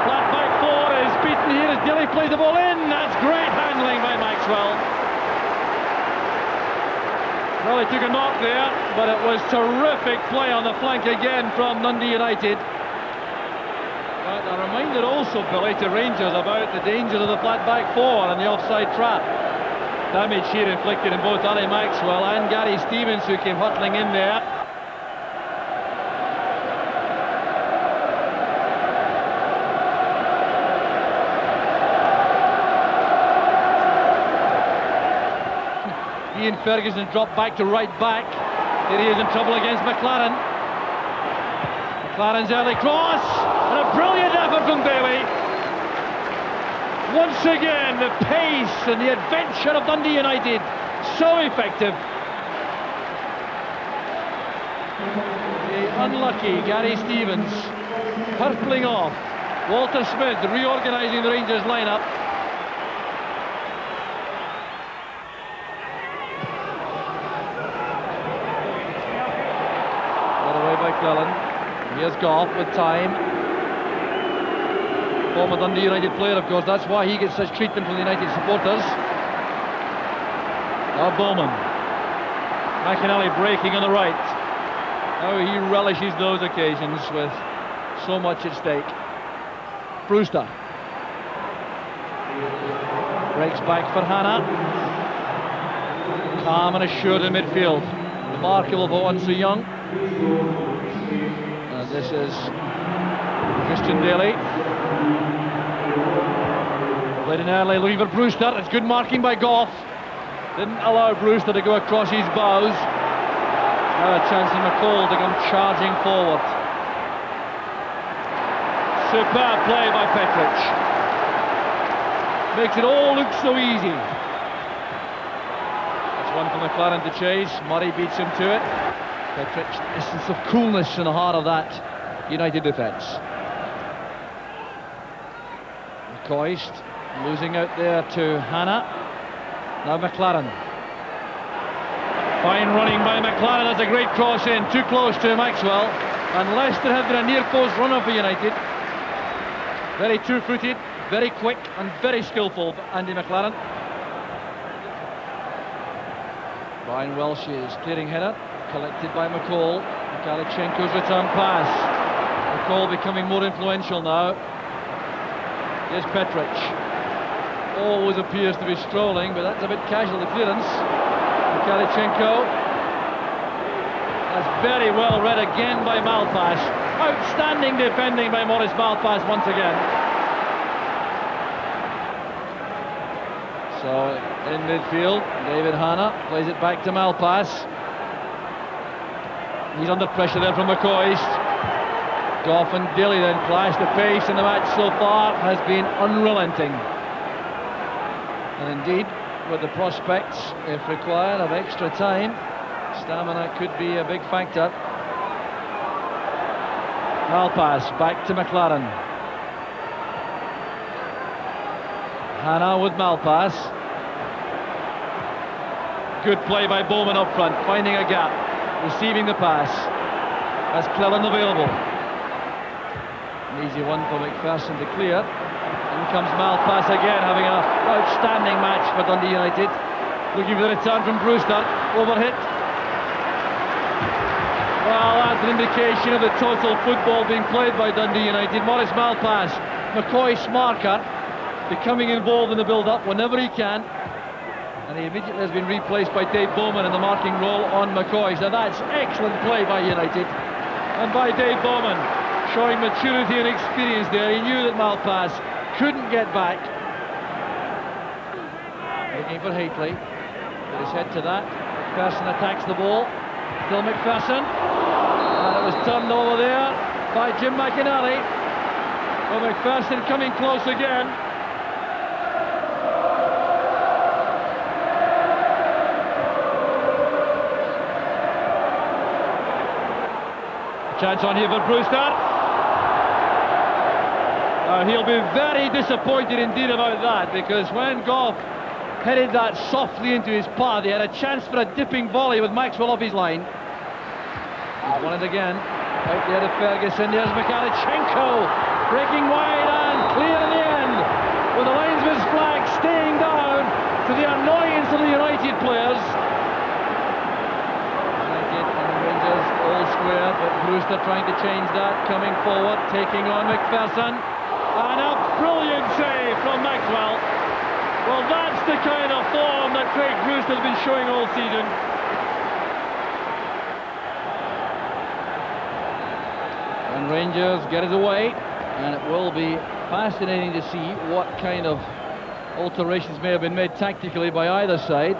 Flat back four is beaten here as Daly plays the ball in. That's great handling by Maxwell. Well, he took a knock there, but it was terrific play on the flank again from Dundee United. But a reminder also, Billy, to Rangers about the dangers of the flat back four and the offside trap. Damage here inflicted in both Ali Maxwell and Gary Stevens, who came hurtling in there. Ian Ferguson dropped back to right back. Here he is in trouble against McLaren. McLaren's early cross, and a brilliant effort from Bailey. Once again, the pace and the adventure of Dundee United, so effective. The unlucky Gary Stevens hurtling off. Walter Smith reorganising the Rangers lineup. Got away by Cleland. Here's Goff with time. Former Dundee United player, of course. That's why he gets such treatment from the United supporters. Now Bowman. McInally breaking on the right. How he relishes those occasions with so much at stake. Brewster breaks back for Hannah. Calm and assured in midfield. Remarkable for one so young. And this is Christian Daly. Played in early, looking for Brewster. It's good marking by Goff. Didn't allow Brewster to go across his bows. Now a chance for McCall to come charging forward. Superb play by Petric. Makes it all look so easy. That's one for McLaren to chase. Murray beats him to it. Petric, essence of coolness in the heart of that United defence. McCoist losing out there to Hannah. Now McLaren. Fine running by McLaren. That's a great cross in. Too close to Maxwell. And Leicester have been a near post runner for United. Very two-footed, very quick and very skillful, Andy McLaren. Brian Welsh is clearing header, collected by McCall. Galichenko's return pass. McCall becoming more influential now. Here's Petric. Always appears to be strolling, but that's a bit casual, the clearance. Galichenko. That's very well read again by Malpass. Outstanding defending by Maurice Malpass once again. So in midfield, David Hannah plays it back to Malpass. He's under pressure there from McCoist. Goff and Dilly then clash. The pace in the match so far has been unrelenting. And indeed, with the prospects, if required, of extra time, stamina could be a big factor. Malpass back to McLaren. Hannah with Malpass. Good play by Bowman up front, finding a gap, receiving the pass. That's Cleland available. An easy one for McPherson to clear. In comes Malpass again, having an outstanding match for Dundee United. Looking for the return from Brewster. Overhit. Well, that's an indication of the total football being played by Dundee United. Maurice Malpass, McCoist's marker, becoming involved in the build-up whenever he can. And he immediately has been replaced by Dave Bowman in the marking role on McCoist. And that's excellent play by United. And by Dave Bowman, showing maturity and experience there. He knew that Malpass couldn't get back. Looking for Haitley. Put his head to that. McPherson attacks the ball. Still McPherson. And it was turned over there by Jim McInally. Well, McPherson coming close again. Chance on here for Brewster. He'll be very disappointed indeed about that, because when Goff headed that softly into his path, he had a chance for a dipping volley with Maxwell off his line. He's won it again. Out there to Ferguson. There's Galichenko breaking wide and clear in the end, with the linesman's flag staying down to the annoyance of the United players. Rangers all square, but Brewster trying to change that, coming forward, taking on McPherson. And a brilliant save from Maxwell. Well, that's the kind of form that Craig Brewster has been showing all season. And Rangers get it away, and it will be fascinating to see what kind of alterations may have been made tactically by either side.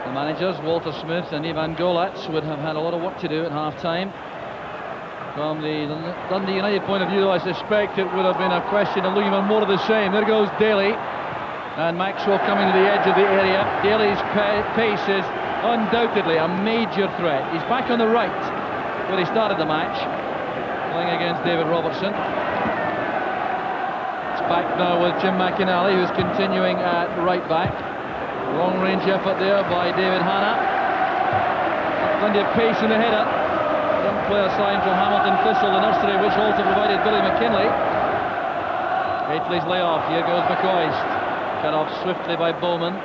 The managers, Walter Smith and Ivan Golats, would have had a lot of work to do at half-time. From the Dundee United point of view, though, I suspect it would have been a question of looking for more of the same. There goes Daly. And Maxwell coming to the edge of the area. Daly's pace is undoubtedly a major threat. He's back on the right, where he started the match. playing against David Robertson. It's back now with Jim McInally, who's continuing at right back. Long range effort there by David Hanna. Plenty of pace in the header. Young player signed from Hamilton Thistle, the nursery, which also provided Billy McKinlay. Haitley's layoff. Here goes McCoist. Cut off swiftly by Bowman.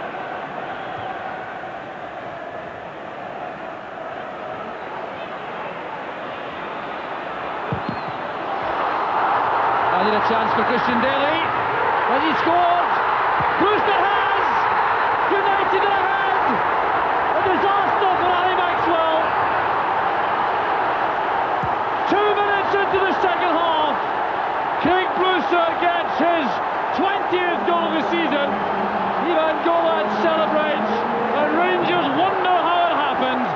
I need a chance for Christian Daly. Has he scored? Brewster has! United in a hand! A disaster for Ali Maxwell. 2 minutes into the second half. Craig Brewster gets his 20th goal of the season. Ivan Golan celebrates, and Rangers wonder how it happened.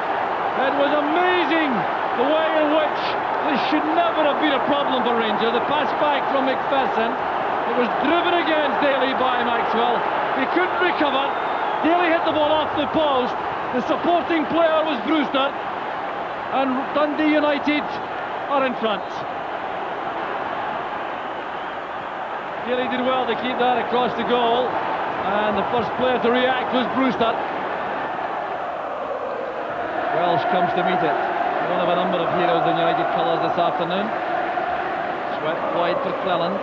It was amazing the way in which this should never have been a problem for Rangers. The pass back from McPherson. It was driven against Daly by Maxwell. He couldn't recover. Daly hit the ball off the post. The supporting player was Brewster. And Dundee United are in front. Daly did well to keep that across the goal. And the first player to react was Brewster. Welsh comes to meet it. One of a number of heroes in United colours this afternoon. Swept wide for Cleland.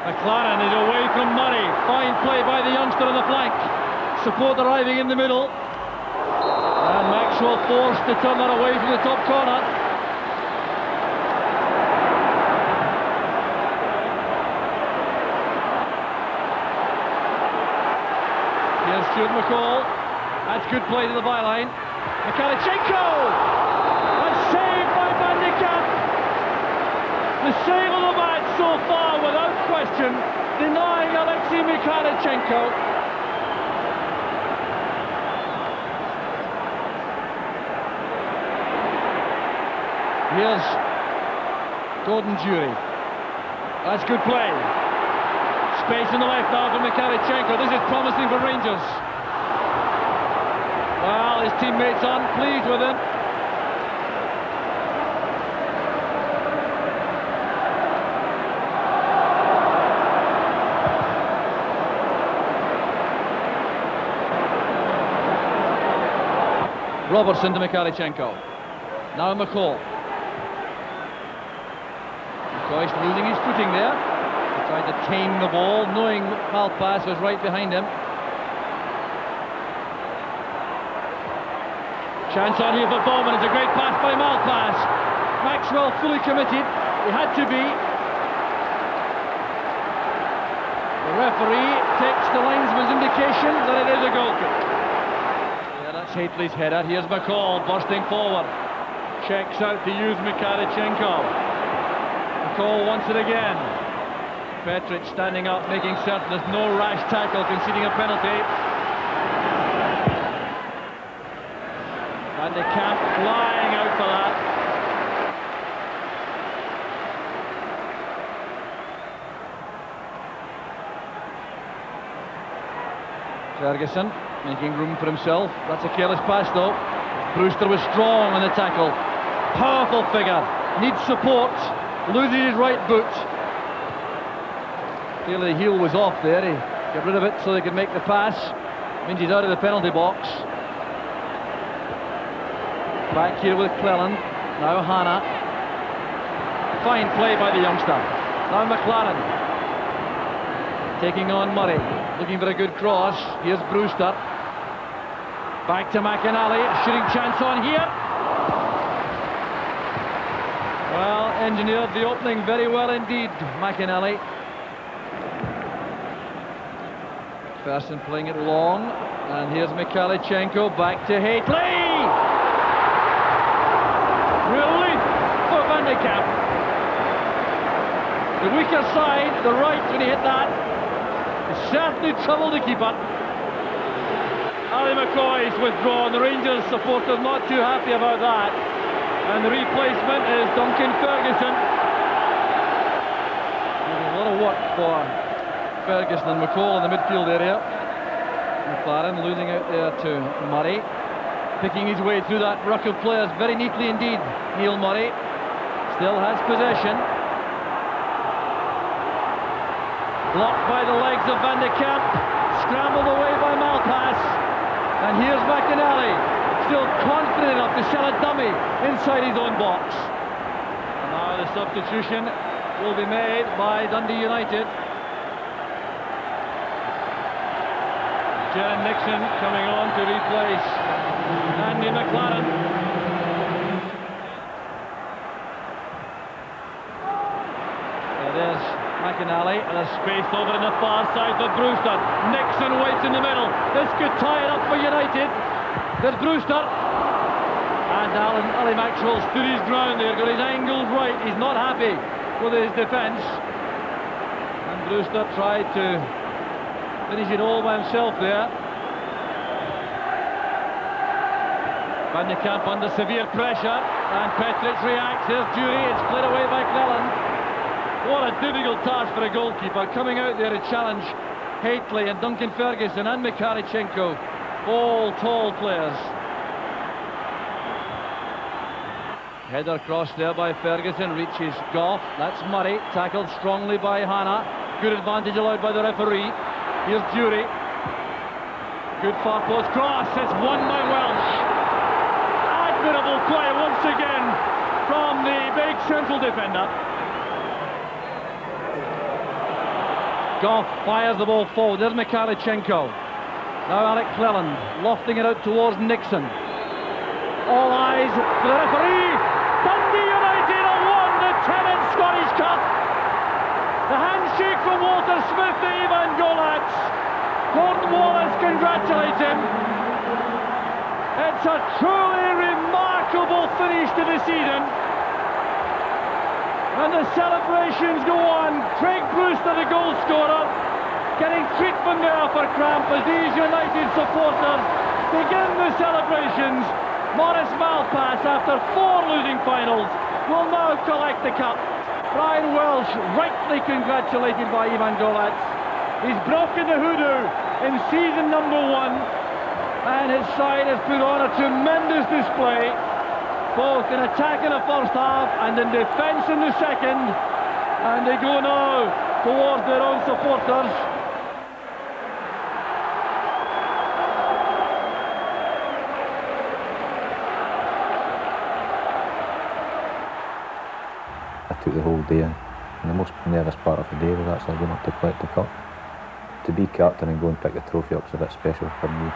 McLaren is away from Murray. Fine play by the youngster on the flank. Support arriving in the middle. And Maxwell forced to turn that away from the top corner. Here's Stuart McCall. That's good play to the byline. Mikhailchenko! And saved by Van de Kamp. The save of the match so far, without question, denying Alexei Mikhailchenko. Here's Gordon Jury. That's good play. Space on the left now for Mikhailchenko. This is promising for Rangers. Well, his teammates aren't pleased with him. Robertson to Mikhailchenko. Now McCall. McCoist losing his footing there. He tried to tame the ball, knowing Malpass was right behind him. Chance on here for Bowman. It's a great pass by Malpass. Maxwell fully committed. He had to be. The referee takes the linesman's indication that it is a goal kick. Yeah, that's Haitley's header. Here's McCall bursting forward. Checks out to use Mikhailchenko. McCall wants it again. Petric standing up, making certain there's no rash tackle, conceding a penalty. Van de Kamp flying out for that. Ferguson making room for himself. That's a careless pass though. Brewster was strong on the tackle. Powerful figure. Needs support. Loses his right boot. Clearly the heel was off there. He got rid of it so they could make the pass. Means he's out of the penalty box. Back here with Cleland. Now Hanna. Fine play by the youngster. Now McLaren. Taking on Murray. Looking for a good cross. Here's Brewster. Back to McInally. Shooting chance on here. Well, engineered the opening very well indeed, McInally. Person playing it long. And here's Mikhailchenko. Back to Haitley. Relief for Van de Kamp. The weaker side, the right, when he hit that, it certainly troubled the keeper. Ali McCoy is withdrawn. The Rangers supporters not too happy about that. And the replacement is Duncan Ferguson. There's a lot of work for Ferguson and McCall in the midfield area. McLaren losing out there to Murray. Picking his way through that ruck of players very neatly indeed, Neil Murray. Still has possession. Blocked by the legs of Van de Kamp. Scrambled away by Malpass. And here's McInally. Still confident enough to shell a dummy inside his own box. And now the substitution will be made by Dundee United. Jaron Nixon coming on to replace Andy McLaren. There's McInally, and a space over on the far side for Brewster. Nixon waits in the middle. This could tie it up for United. There's Brewster. And Ali Maxwell stood his ground there, got his angles right. He's not happy with his defence. And Brewster tried to finish it all by himself there. Van de Kamp under severe pressure, and Petric reacts. There's Jury, it's cleared away by Cleland. What a difficult task for a goalkeeper, coming out there to challenge Haitley and Duncan Ferguson and Mikhalichenko, all tall players. Header cross there by Ferguson, reaches Gough. That's Murray, tackled strongly by Hanna. Good advantage allowed by the referee. Here's Jury. Good far post cross, it's won by Welsh. Admirable play once again from the big central defender. Gough fires the ball forward. There's Mikhalichenko. Now Alec Cleland lofting it out towards Nixon. All eyes for the referee. Dundee United have won the 10th Scottish Cup. The handshake from Walter Smith to Ivan Golats. Gordon Wallace congratulates him. It's a truly remarkable finish to the season. And the celebrations go on. Craig Brewster, the goal scorer, getting treatment there for cramp as these United supporters begin the celebrations. Maurice Malpass, after 4 losing finals, will now collect the cup. Brian Welsh, rightly congratulated by Ivan Golats. He's broken the hoodoo in season number 1, and his side has put on a tremendous display, both in attack in the first half and in defence in the second. And they go now towards their own supporters. I took the whole day in, and the most nervous part of the day was actually going up to collect the cup. To be captain and go and pick the trophy up was a bit special for me.